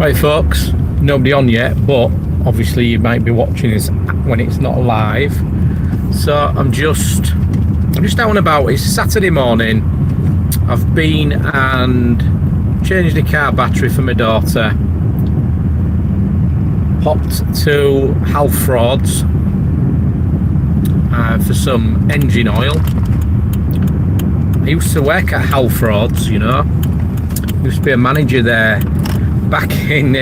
Right folks, nobody on yet, but obviously you might be watching this when it's not live. So I'm just out and about. It's Saturday morning. I've been and changed the car battery for my daughter. Popped to Halford's for some engine oil. I used to work at Halford's, you know. Used to be a manager there back in,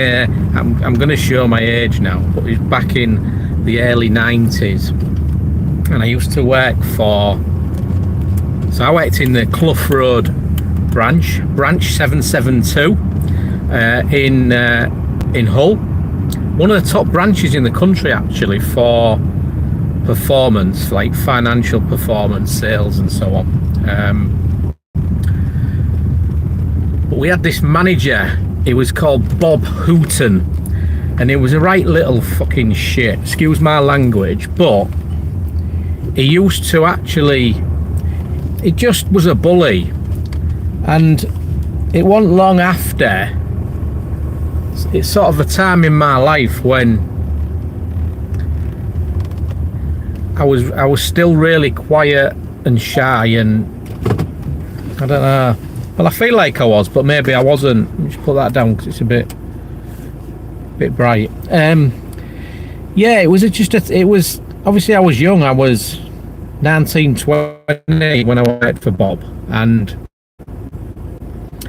I'm going to show my age now, but it was back in the early 90s. And I used to work so I worked in the Clough Road branch 772 in Hull. One of the top branches in the country actually for performance, like financial performance, sales and so on. But we had this manager. It was called Bob Hooton, and it was a right little fucking shit, excuse my language, but he used to actually, it just was a bully. And it wasn't long after, it's sort of a time in my life when I was still really quiet and shy, and I don't know. Well, I feel like I was, but maybe I wasn't. Let me just put that down because it's a bit bright. Yeah, it was it was, obviously I was young. I was 19, 20 when I worked for Bob, and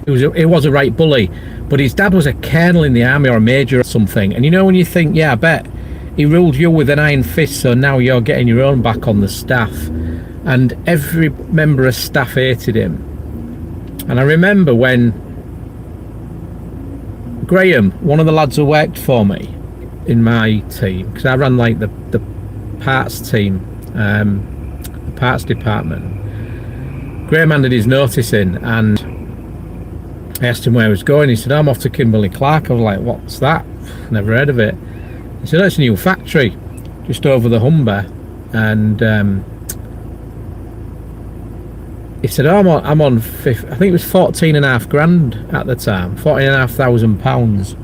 it was a right bully. But his dad was a colonel in the army or a major or something. And you know when you think, yeah, I bet he ruled you with an iron fist, so now you're getting your own back on the staff. And every member of staff hated him. And I remember when Graham, one of the lads who worked for me in my team, because I ran like the parts team, the parts department, Graham handed his notice in, and I asked him where he was going. He said, I'm off to Kimberley-Clark. I was like, what's that? Never heard of it. He said, oh, it's a new factory just over the Humber. And he said, oh, I'm on I think it was 14.5 grand at the time, £14,500.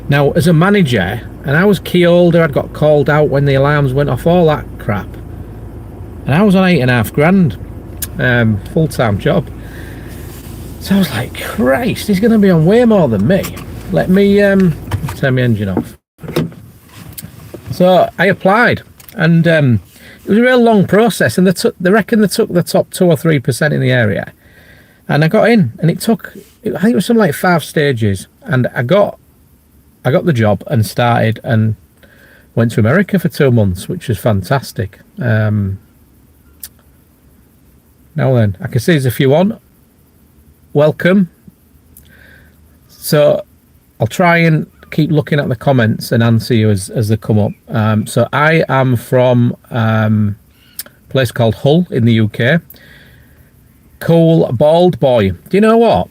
Now, as a manager, and I was key holder, I'd got called out when the alarms went off, all that crap. And I was on 8.5 grand, full-time job. So I was like, Christ, he's going to be on way more than me. Let me turn my engine off. So I applied, and it was a real long process, and they reckon they took the top 2 or 3% in the area, and I got in, and I think it was something like 5 stages, and I got the job and started and went to America for 2 months, which was fantastic. Now then, I can see there's a few on. Welcome. So I'll try and keep looking at the comments and answer you as they come up. So I am from a place called Hull in the UK. Cool bald boy. Do you know what?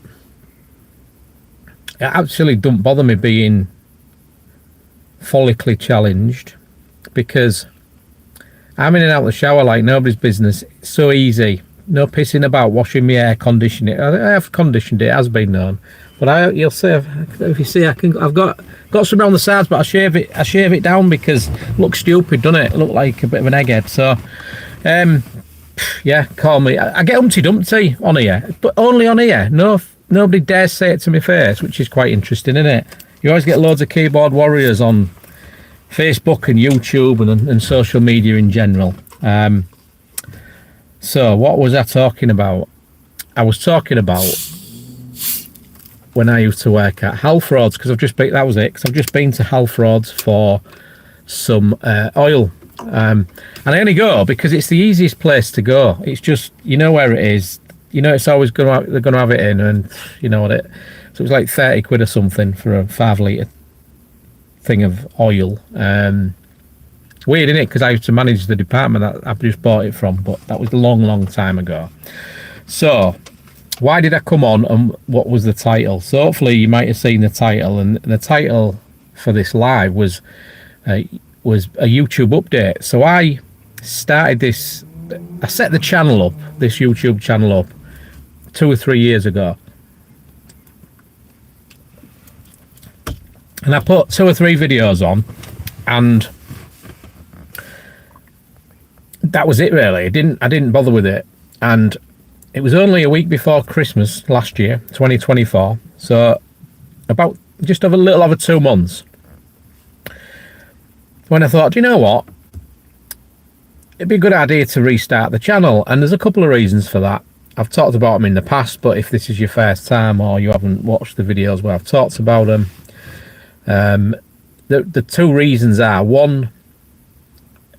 It actually don't bother me being follically challenged, because I'm in and out of the shower like nobody's business. It's so easy. No pissing about, washing my hair, conditioning it. I have conditioned it, it has been known. But you'll see, if you see, I've got some around the sides, but I shave it down because it looks stupid, doesn't it? It look like a bit of an egghead. So, yeah, call me. I get Humpty Dumpty on here, but only on here. Nobody dares say it to my face, which is quite interesting, isn't it? You always get loads of keyboard warriors on Facebook and YouTube and social media in general. So what was I talking about? I was talking about when I used to work at Halford's, because that was it, because I've just been to Halford's for some oil. And I only go because it's the easiest place to go. It's just, you know where it is. You know, it's always they're going to have it in, and you know what it. So it was like 30 quid or something for a 5 litre thing of oil. Weird, isn't it? Because I used to manage the department that I've just bought it from, but that was a long, long time ago. So, why did I come on, and what was the title? So hopefully you might have seen the title, and the title for this live was a YouTube update. So I started this, I set the channel up, this YouTube channel up 2 or 3 years ago. And I put 2 or 3 videos on, and that was it really. I didn't bother with it. And it was only a week before Christmas last year, 2024. So about just over a little over 2 months, when I thought, you know what? It'd be a good idea to restart the channel. And there's a couple of reasons for that. I've talked about them in the past, but if this is your first time or you haven't watched the videos where I've talked about them, the 2 reasons are: one,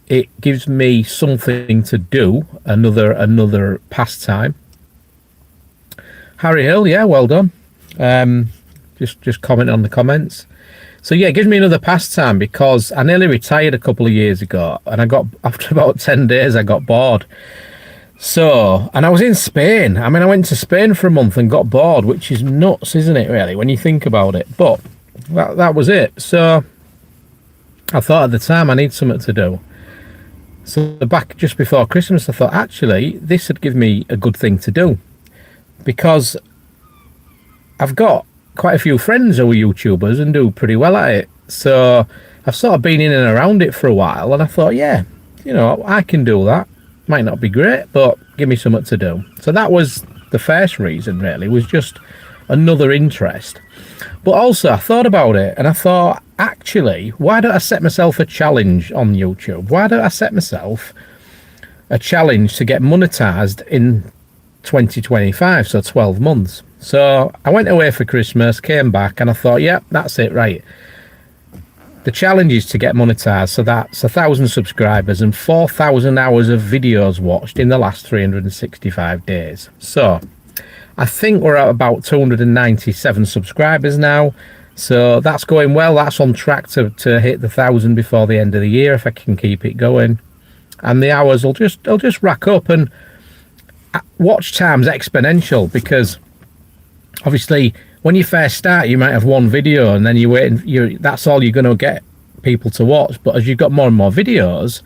it gives me something to do, another pastime. Harry Hill, yeah, well done. Just comment on the comments. So yeah, it gives me another pastime, because I nearly retired a couple of years ago, and after about 10 days I got bored. So, and I was in Spain. I mean, I went to Spain for a month and got bored, which is nuts, isn't it, really, when you think about it? But that was it. So I thought at the time, I need something to do. So back just before Christmas, I thought, actually, this would give me a good thing to do, because I've got quite a few friends who are YouTubers and do pretty well at it. So I've sort of been in and around it for a while, and I thought, yeah, you know, I can do that. Might not be great, but give me something to do. So that was the first reason, really, was just another interest. But also I thought about it, and I thought, actually, why don't I set myself a challenge on YouTube? Why don't I set myself a challenge to get monetized in 2025, so 12 months. So I went away for Christmas, came back, and I thought, yeah, that's it, right. The challenge is to get monetized, so that's 1,000 subscribers and 4,000 hours of videos watched in the last 365 days. So I think we're at about 297 subscribers now. So that's going well. That's on track to hit the 1,000 before the end of the year, if I can keep it going. And the hours will just rack up, and watch time's exponential, because obviously when you first start, you might have one video, and then that's all you're going to get people to watch. But as you've got more and more videos,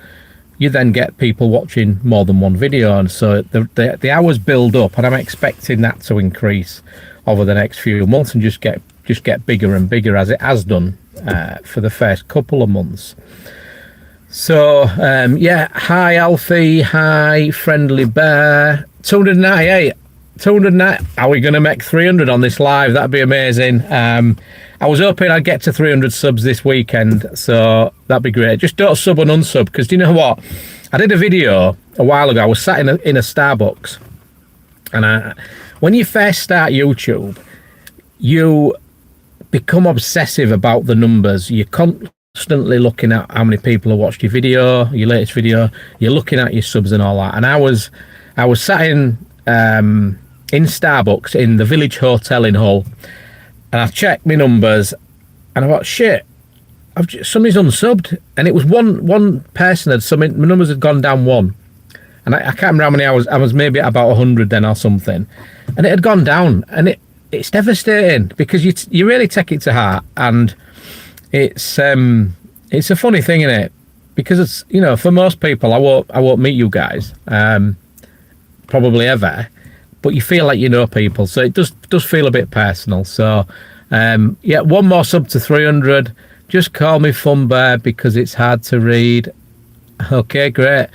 you then get people watching more than one video, and so the hours build up, and I'm expecting that to increase over the next few months and just get bigger and bigger, as it has done for the first couple of months. So yeah, hi Alfie, hi Friendly Bear. 298. Are we going to make 300 on this live? That'd be amazing. I was hoping I'd get to 300 subs this weekend, so that'd be great. Just don't sub and unsub, because do you know what? I did a video a while ago. I was sat in a Starbucks, and when you first start YouTube, you become obsessive about the numbers. You're constantly looking at how many people have watched your video, your latest video. You're looking at your subs and all that. And I was sat in Starbucks in the Village Hotel in Hull, and I checked my numbers, and I thought, shit, somebody's unsubbed. And it was one person my numbers had gone down 1, and I can't remember how many hours. I was maybe at about 100 then or something, and it had gone down, and it's devastating, because you really take it to heart. And it's a funny thing, isn't it? Because it's, you know, for most people, I won't meet you guys probably ever, but you feel like you know people, so it does feel a bit personal. So yeah, one more sub to 300. Just call me Fun Bear, because it's hard to read. Okay, great.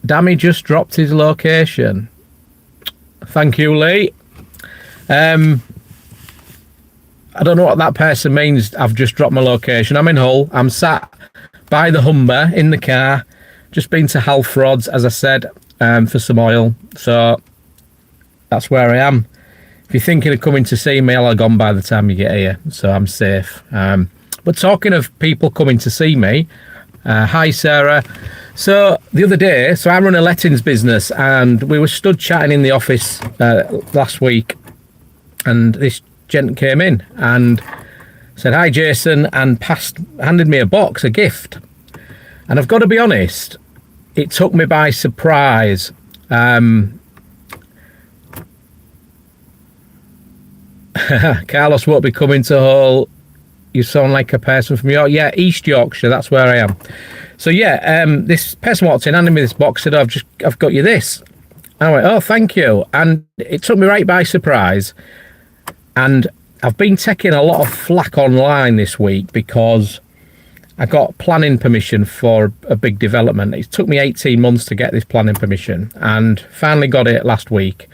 Dammy just dropped his location. Thank you, Lee. I don't know what that person means. I've just dropped my location. I'm in Hull. I'm sat by the Humber in the car. Just been to Halfrod's, as I said, for some oil. So that's where I am. If you're thinking of coming to see me, I'll have gone by the time you get here, so I'm safe. But talking of people coming to see me, hi Sarah. So the other day, I run a lettings business, and we were stood chatting in the office last week, and this gent came in and said, hi Jason, and handed me a gift. And I've got to be honest, it took me by surprise. Carlos won't be coming to Hull. You sound like a person from York. Yeah, East Yorkshire, that's where I am. So yeah, this person walked in, handed me this box, said, I've got you this. And I went, oh, thank you. And it took me right by surprise. And I've been taking a lot of flack online this week because I got planning permission for a big development. It took me 18 months to get this planning permission and finally got it last week.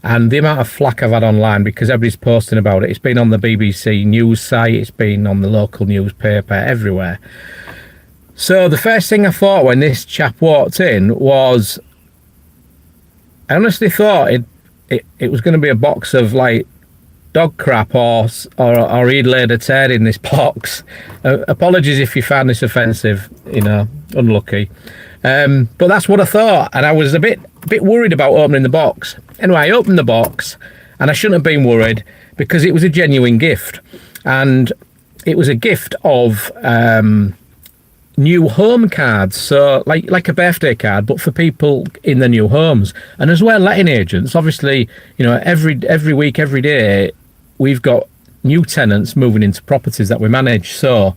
And the amount of flack I've had online because everybody's posting about it. It's been on the BBC news site. It's been on the local newspaper, everywhere. So the first thing I thought when this chap walked in was, I honestly thought it was going to be a box of like dog crap or he'd laid a tear in this box. Apologies if you found this offensive, unlucky. But that's what I thought, and I was a bit worried about opening the box. Anyway, I opened the box, and I shouldn't have been worried because it was a genuine gift, and it was a gift of new home cards, so like a birthday card, but for people in the new homes, and as well letting agents. Obviously, every week, every day, we've got new tenants moving into properties that we manage, so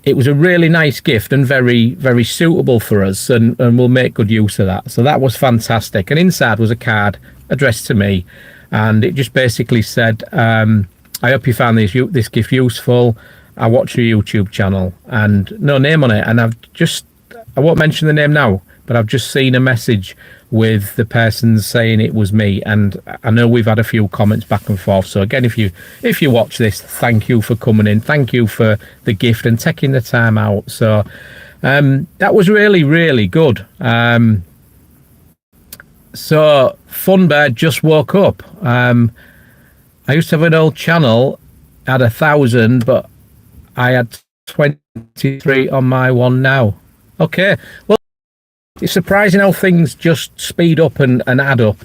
it was a really nice gift and very, very suitable for us, and we'll make good use of that. So that was fantastic. And inside was a card addressed to me, and it just basically said, I hope you found this gift useful. I watch your YouTube channel, and no name on it. And I won't mention the name now, but I've just seen a message with the person saying it was me, and I know we've had a few comments back and forth. So again, if you watch this, thank you for coming in, thank you for the gift and taking the time out. So that was really, really good. So Funbird just woke up. I used to have an old channel, had 1,000, but I had 23 on my one now. Okay, well, it's surprising how things just speed up and add up.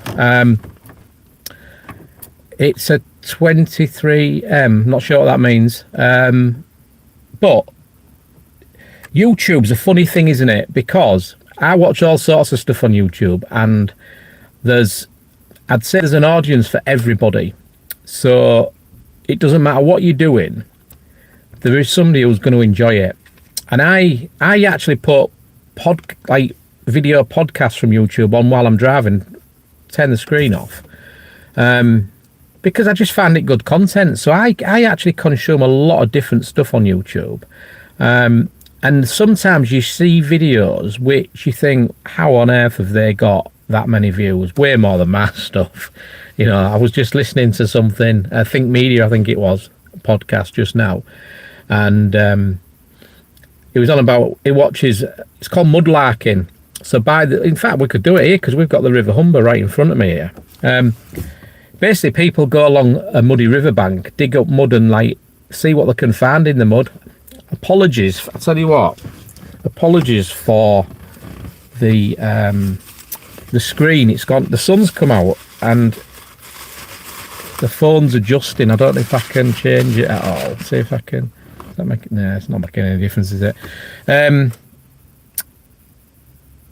It's a 23M, not sure what that means. But YouTube's a funny thing, isn't it? Because I watch all sorts of stuff on YouTube, and I'd say there's an audience for everybody. So it doesn't matter what you're doing, there is somebody who's going to enjoy it. And I actually put video podcasts from YouTube on while I'm driving, turn the screen off, because I just find it good content. So I actually consume a lot of different stuff on YouTube, and sometimes you see videos which you think, how on earth have they got that many views? Way more than my stuff. I was just listening to something, Think Media, I think it was, a podcast just now, and it was on about, it's called mudlarking. So in fact, we could do it here because we've got the River Humber right in front of me here. Basically, people go along a muddy riverbank, dig up mud and see what they can find in the mud. Apologies, I'll tell you what. Apologies for the screen. It's gone. The sun's come out and the phone's adjusting. I don't know if I can change it at all. See if I can. Does that make it? No, it's not making any difference, is it?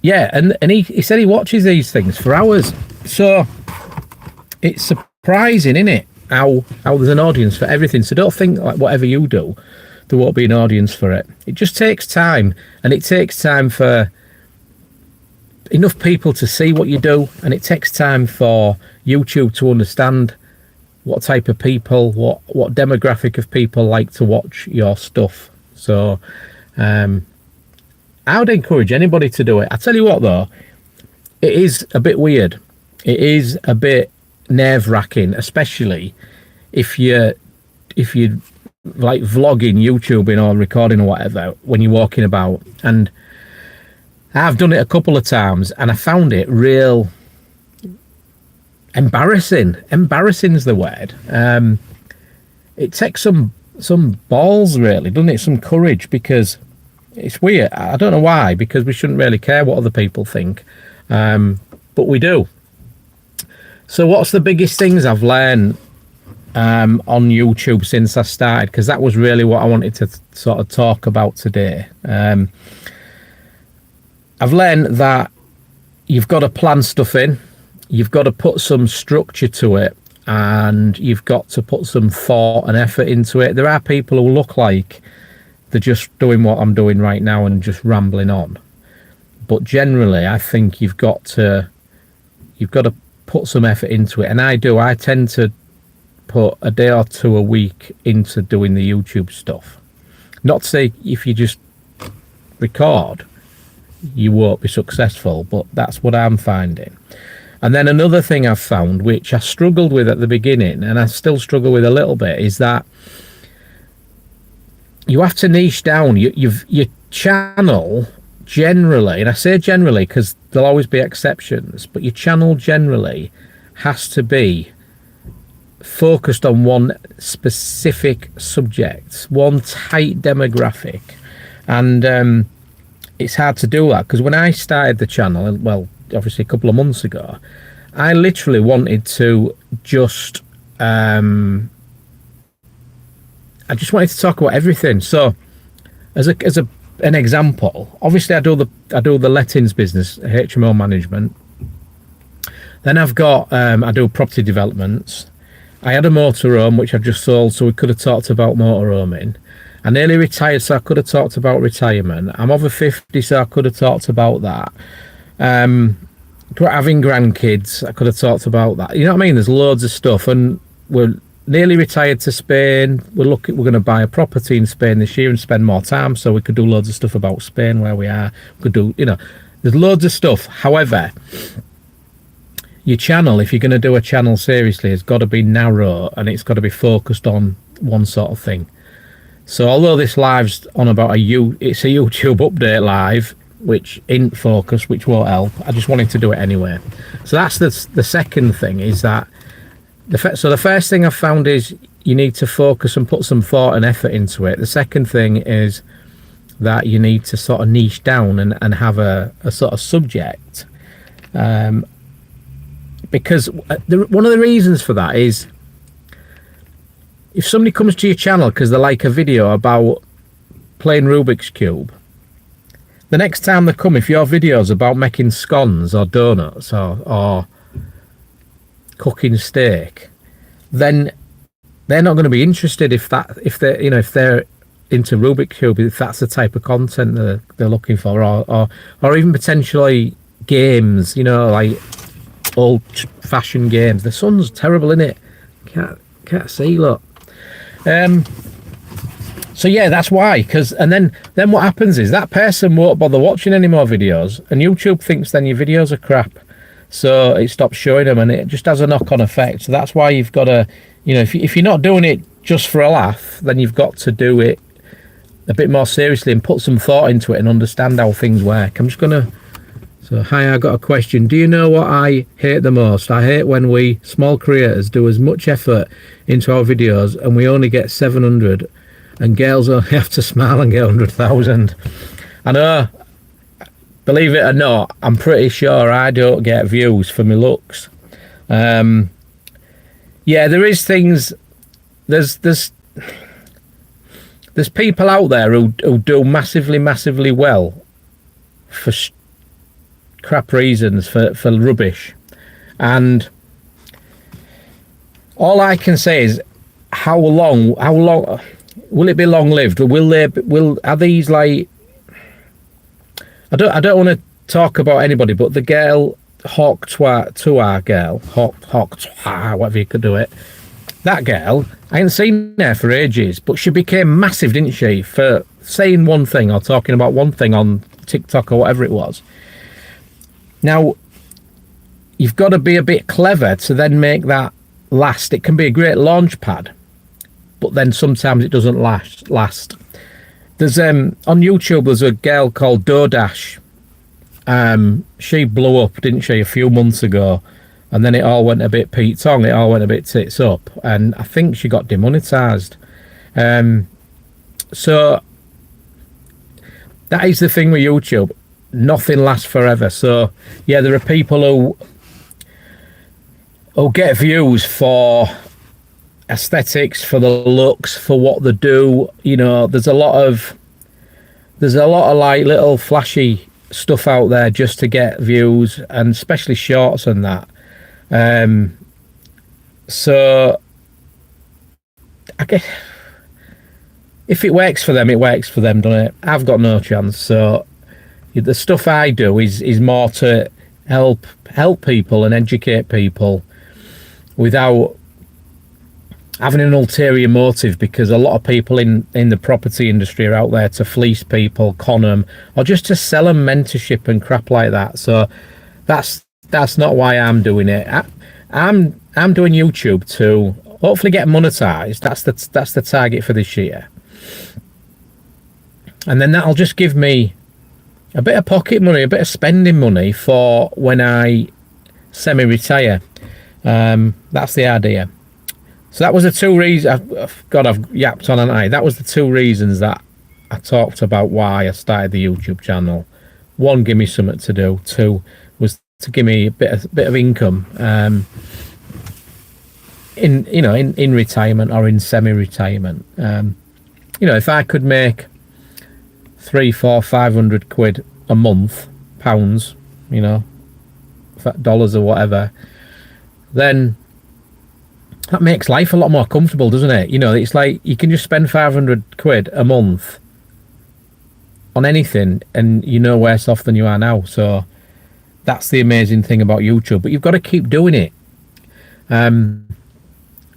Yeah, and he said he watches these things for hours. So it's surprising, isn't it, how there's an audience for everything. So don't think like whatever you do, there won't be an audience for it. It just takes time, and it takes time for enough people to see what you do, and it takes time for YouTube to understand what type of people, what demographic of people like to watch your stuff. So I would encourage anybody to do it. I tell you what, though, it is a bit weird. It is a bit nerve-wracking, especially if you're like vlogging, YouTubing, or recording or whatever when you're walking about. And I've done it a couple of times, and I found it real embarrassing. Embarrassing is the word. It takes some balls, really, doesn't it? Some courage, because it's weird. I don't know why, because we shouldn't really care what other people think, but we do. So what's the biggest things I've learned on YouTube since I started? Because that was really what I wanted to sort of talk about today. I've learned that you've got to plan stuff in, you've got to put some structure to it, and you've got to put some thought and effort into it. There are people who look like they're just doing what I'm doing right now and just rambling on, but generally I think you've got to put some effort into it, and I tend to put a day or two a week into doing the YouTube stuff. Not to say if you just record, you won't be successful, but that's what I'm finding. And then another thing I've found, which I struggled with at the beginning, and I still struggle with a little bit, is that you have to niche down. Your channel generally, and I say generally because there'll always be exceptions, but your channel generally has to be focused on one specific subject, one tight demographic. And it's hard to do that because when I started the channel, well, obviously a couple of months ago, I literally wanted to just I just wanted to talk about everything. So as an example, obviously I do the lettings business, HMO management. Then I've got I do property developments. I had a motorhome which I've just sold, so we could have talked about motorhoming. I nearly retired, so I could have talked about retirement. I'm over 50, so I could have talked about that. Having grandkids, I could have talked about that. You know what I mean? There's loads of stuff, and we're nearly retired to Spain. We're going to buy a property in Spain this year and spend more time, so we could do loads of stuff about Spain, where we are. We could do, there's loads of stuff. However, your channel, if you're going to do a channel seriously, has got to be narrow and it's got to be focused on one sort of thing. So although this live's on about it's a YouTube update live, which isn't focused, which won't help, I just wanted to do it anyway. So that's the second thing, is that the first thing I've found is you need to focus and put some thought and effort into it. The second thing is that you need to sort of niche down and have a sort of subject. Because one of the reasons for that is if somebody comes to your channel because they like a video about playing Rubik's Cube, the next time they come, if your video's about making scones or donuts or cooking steak, then they're not going to be interested if they're into Rubik's Cube, if that's the type of content they're looking for, or even potentially games, like old-fashioned games. The sun's terrible, innit? Can't see, look. So yeah, that's why. And then what happens is that person won't bother watching any more videos, and YouTube thinks then your videos are crap, so it stops showing them, and it just has a knock-on effect. So that's why you've got to, if you're not doing it just for a laugh, then you've got to do it a bit more seriously and put some thought into it and understand how things work. I'm just gonna. So, hi, I got a question. Do you know what I hate the most? I hate when we, small creators, do as much effort into our videos and we only get 700 and girls only have to smile and get 100,000. I know, believe it or not, I'm pretty sure I don't get views for my looks. Yeah, there is things, there's people out there who do massively well for crap reasons, for rubbish, and all I can say is how long will it be long lived? Are these like, I don't want to talk about anybody, but the girl Hawk Twar girl, Hawk Twar, whatever you could do it, that girl, I ain't seen her for ages, but she became massive, didn't she, for saying one thing or talking about one thing on TikTok or whatever it was. Now, you've got to be a bit clever to then make that last. It can be a great launch pad, but then sometimes it doesn't last. There's on YouTube, there's a girl called Dodash. She blew up, didn't she, a few months ago, and then it all went a bit Pete Tong, it all went a bit tits up, and I think she got demonetized. So that is the thing with YouTube. Nothing lasts forever. So yeah, there are people who get views for aesthetics, for the looks, for what they do. There's a lot of like little flashy stuff out there just to get views, and especially shorts and that. So I guess if it works for them, it works for them, doesn't it? I've got no chance. So the stuff I do is more to help people and educate people without having an ulterior motive, because a lot of people in the property industry are out there to fleece people, con them, or just to sell them mentorship and crap like that. So that's not why I'm doing it. I'm doing YouTube to hopefully get monetized. That's the target for this year, and then that'll just give me a bit of pocket money, a bit of spending money for when I semi-retire. That's the idea. So that was the two reasons. God, I've yapped on, haven't I? That was the two reasons that I talked about why I started the YouTube channel. One, give me something to do. Two was to give me a bit of income, in retirement or in semi-retirement. If I could make 300, 400, 500 quid a month, pounds, dollars or whatever, then that makes life a lot more comfortable, doesn't it? It's like you can just spend 500 quid a month on anything and you're worse off than you are now. So that's the amazing thing about YouTube, but you've got to keep doing it.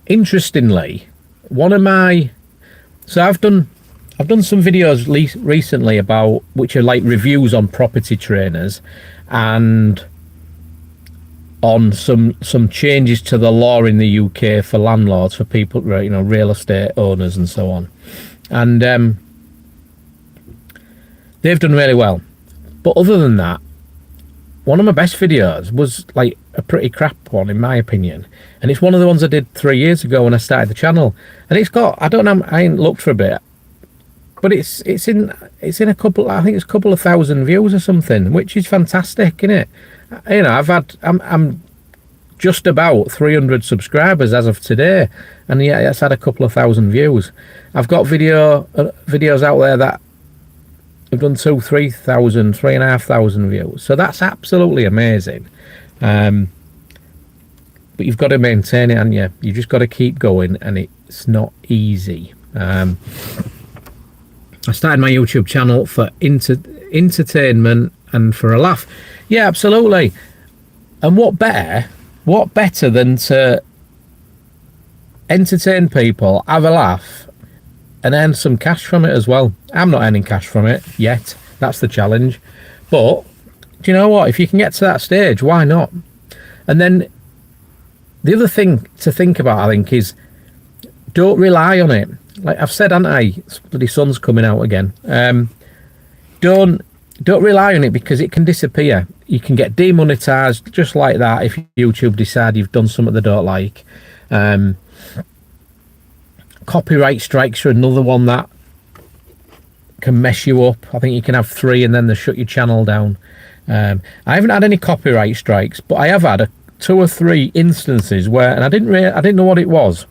Interestingly, I've done some videos recently about, which are like reviews on property trainers and on some changes to the law in the UK for landlords, for people, real estate owners and so on. And they've done really well. But other than that, one of my best videos was like a pretty crap one, in my opinion. And it's one of the ones I did 3 years ago when I started the channel. And it's got, I don't know, I ain't looked for a bit, but it's in a couple, I think it's a couple of thousand views or something, which is fantastic, isn't it? I'm just about 300 subscribers as of today, and yeah, it's had a couple of thousand views. I've got videos out there that have done 2,000, 3,000, 3,500 views. So that's absolutely amazing. But you've got to maintain it, haven't you? You just got to keep going, and it's not easy. I started my YouTube channel for entertainment and for a laugh. Yeah, absolutely. And what better than to entertain people, have a laugh, and earn some cash from it as well. I'm not earning cash from it yet. That's the challenge. But do you know what? If you can get to that stage, why not? And then the other thing to think about, I think, is don't rely on it. Like I've said, haven't I? Bloody sun's coming out again. Don't rely on it, because it can disappear. You can get demonetized just like that if YouTube decide you've done something they don't like. Copyright strikes are another one that can mess you up. I think you can have 3 and then they shut your channel down. I haven't had any copyright strikes, but I have had 2 or 3 instances where, and I didn't know what it was.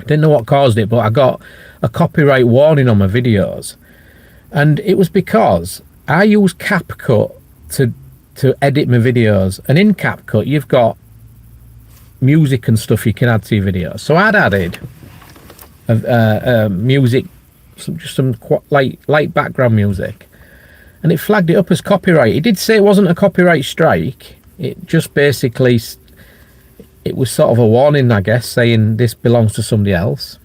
I didn't know what caused it, but I got a copyright warning on my videos. And it was because I use CapCut to edit my videos. And in CapCut, you've got music and stuff you can add to your videos. So I'd added music, some light background music. And it flagged it up as copyright. It did say it wasn't a copyright strike. It just basically, it was sort of a warning, I guess, saying this belongs to somebody else.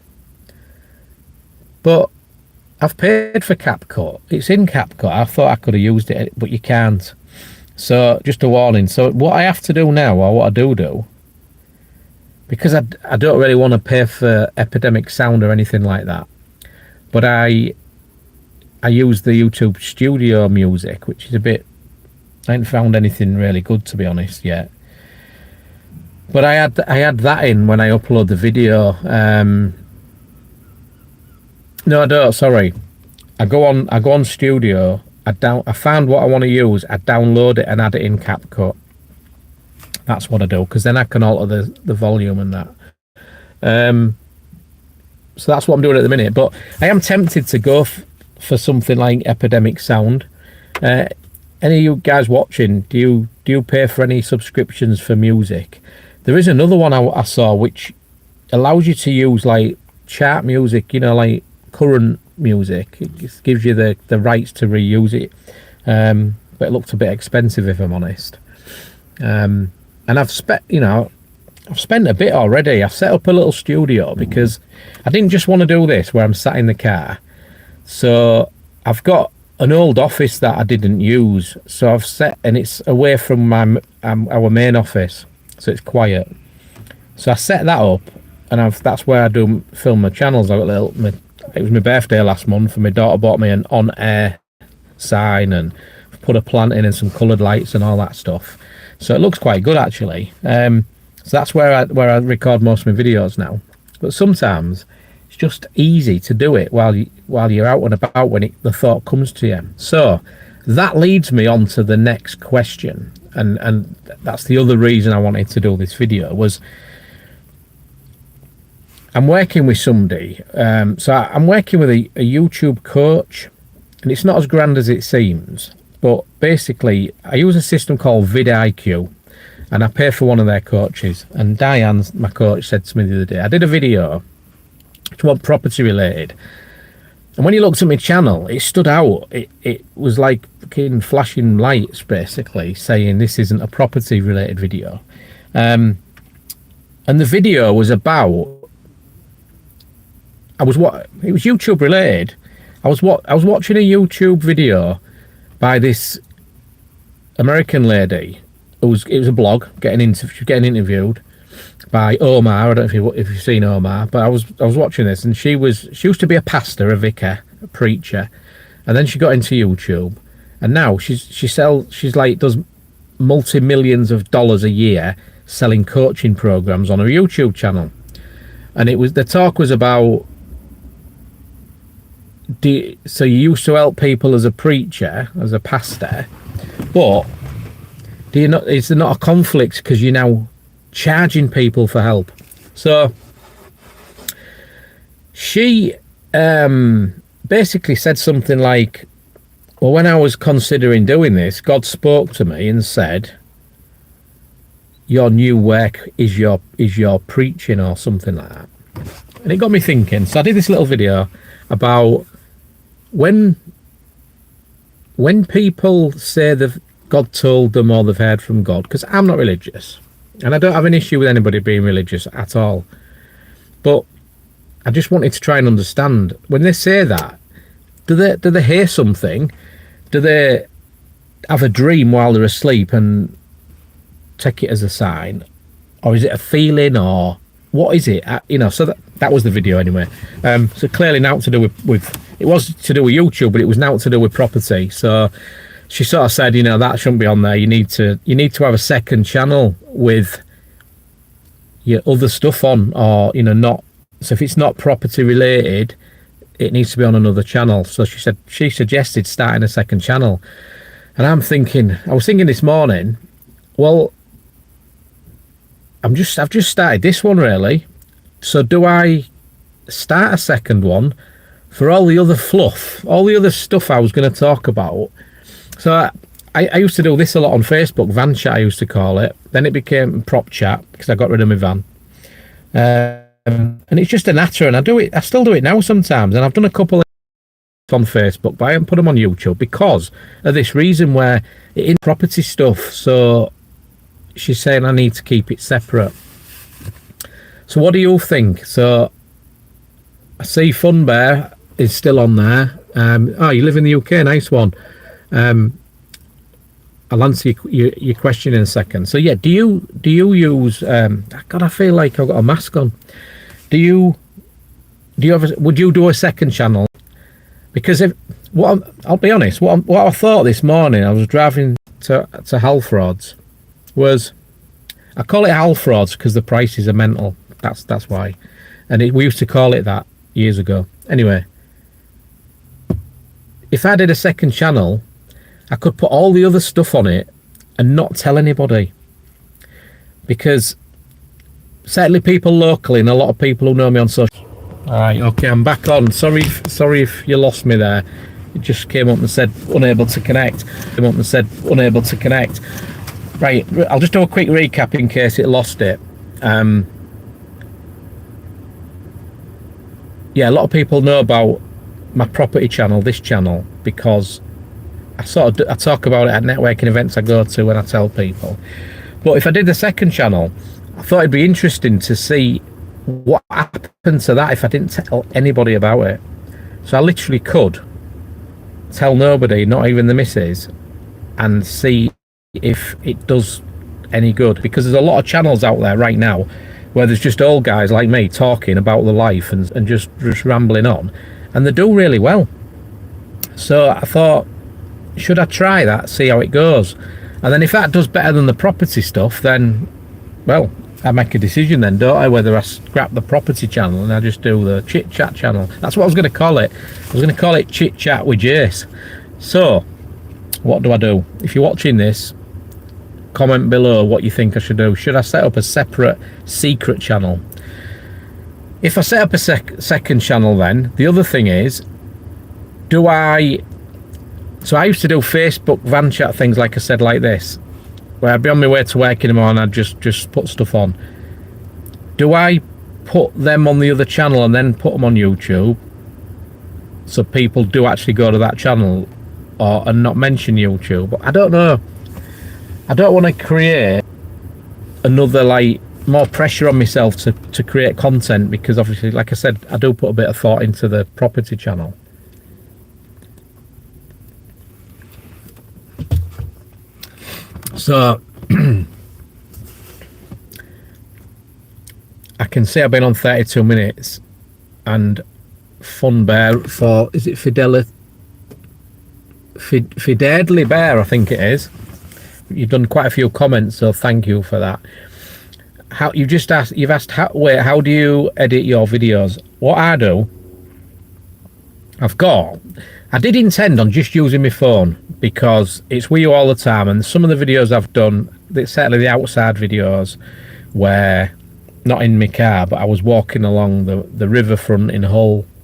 But I've paid for CapCut. It's in CapCut. I thought I could have used it, but you can't. So just a warning. So what I have to do now, or what I do, because I don't really want to pay for Epidemic Sound or anything like that, but I use the YouTube Studio music, which is a bit, I ain't found anything really good, to be honest, yet. But I had that in when I upload the video. No, I don't. Sorry, I go on Studio. I found what I want to use. I download it and add it in CapCut. That's what I do, because then I can alter the volume and that. So that's what I'm doing at the minute. But I am tempted to go for something like Epidemic Sound. Any of you guys watching, do you pay for any subscriptions for music? There is another one I saw which allows you to use like chart music, like current music. It just gives you the rights to reuse it. But it looked a bit expensive, if I'm honest. And I've I've spent a bit already. I've set up a little studio because I didn't just want to do this where I'm sat in the car. So I've got an old office that I didn't use. So I've set, and it's away from our main office, so it's quiet. So I set that up, and that's where I do film my channels. I got it was my birthday last month, and my daughter bought me an on-air sign, and put a plant in and some coloured lights and all that stuff. So it looks quite good actually. So that's where I record most of my videos now. But sometimes it's just easy to do it while you're out and about when the thought comes to you. So that leads me on to the next question, and that's the other reason I wanted to do this video. Was I'm working with somebody. So I'm working with a YouTube coach, and it's not as grand as it seems. But basically, I use a system called vidIQ, and I pay for one of their coaches. And Diane, my coach, said to me the other day, I did a video which was property related, and when he looked at my channel, it stood out. It was like fucking flashing lights, basically saying this isn't a property related video. And the video was about, it was YouTube related. I was watching a YouTube video by this American lady. It was a blog getting interviewed by Omar. I don't know if you've seen Omar, but I was watching this, and she used to be a pastor, a vicar, a preacher, and then she got into YouTube, and now she's like does multi-millions of dollars a year selling coaching programs on her YouTube channel. And the talk was about, so you used to help people as a preacher, as a pastor, but is there not a conflict because you're now charging people for help? So she basically said something like, well, when I was considering doing this, God spoke to me and said, your new work is your preaching, or something like that. And it got me thinking. So I did this little video about when people say that God told them or they've heard from God, because I'm not religious, and I don't have an issue with anybody being religious at all, but I just wanted to try and understand, when they say that, do they hear something? Do they have a dream while they're asleep and take it as a sign, or is it a feeling, or what is it? So that was the video anyway. So clearly now to do with it was to do with YouTube, but it was now to do with property. So she sort of said, that shouldn't be on there. You need to have a second channel with your other stuff on, or not. So if it's not property related, it needs to be on another channel. So she suggested starting a second channel, and I was thinking this morning, well, I've just started this one really. So do I start a second one for all the other fluff, all the other stuff I was going to talk about? So I used to do this a lot on Facebook, van chat I used to call it. Then it became prop chat because I got rid of my van. And it's just a natter, and I still do it now sometimes. And I've done a couple on Facebook, but I haven't put them on YouTube because of this reason, where it is property stuff. So she's saying I need to keep it separate. So what do you think? So I see Fun Bear is still on there. You live in the UK, nice one. I'll answer your question in a second. So yeah, do you use God, I feel like I've got a mask on. Would you do a second channel? Because I'll be honest, what I thought this morning, I was driving to Halfrods, was, I call it Halfrods because the prices are mental. That's why. And we used to call it that years ago. Anyway, if I did a second channel, I could put all the other stuff on it and not tell anybody, because certainly people locally and a lot of people who know me on social. All right, okay, I'm back on. Sorry if you lost me there. It just came up and said unable to connect. Right, I'll just do a quick recap in case it lost it. Yeah, a lot of people know about my property channel, this channel, because I talk about it at networking events I go to when I tell people. But if I did the second channel, I thought it'd be interesting to see what happened to that if I didn't tell anybody about it. So I literally could tell nobody, not even the missus, and see if it does any good, because there's a lot of channels out there right now where there's just old guys like me talking about the life and just rambling on, and they do really well. So I thought, should I try that, see how it goes? And then if that does better than the property stuff, then, well, I make a decision then, don't I, whether I scrap the property channel and I just do the chit chat channel. That's what I was going to call it. I was going to call it Chit Chat with Jace. So what do I do? If you're watching this, comment below what you think I should do. Should I set up a separate secret channel? If I set up a second channel, then the other thing is, so I used to do Facebook van chat things, like I said, like this, where I'd be on my way to work in the morning, I'd just put stuff on. Do I put them on the other channel and then put them on YouTube, so people do actually go to that channel, and not mention YouTube? I don't know. I don't want to create another, like, more pressure on myself to create content, because obviously, like I said, I do put a bit of thought into the property channel. So I can see I've been on 32 minutes, and Fun Bear for, is it Fidelity Bear, I think it is. You've done quite a few comments, so thank you for that. You've asked how do you edit your videos? What I do, I did intend on just using my phone, because it's with you all the time, and some of the videos I've done, certainly the outside videos, where not in my car, but I was walking along the riverfront in Hull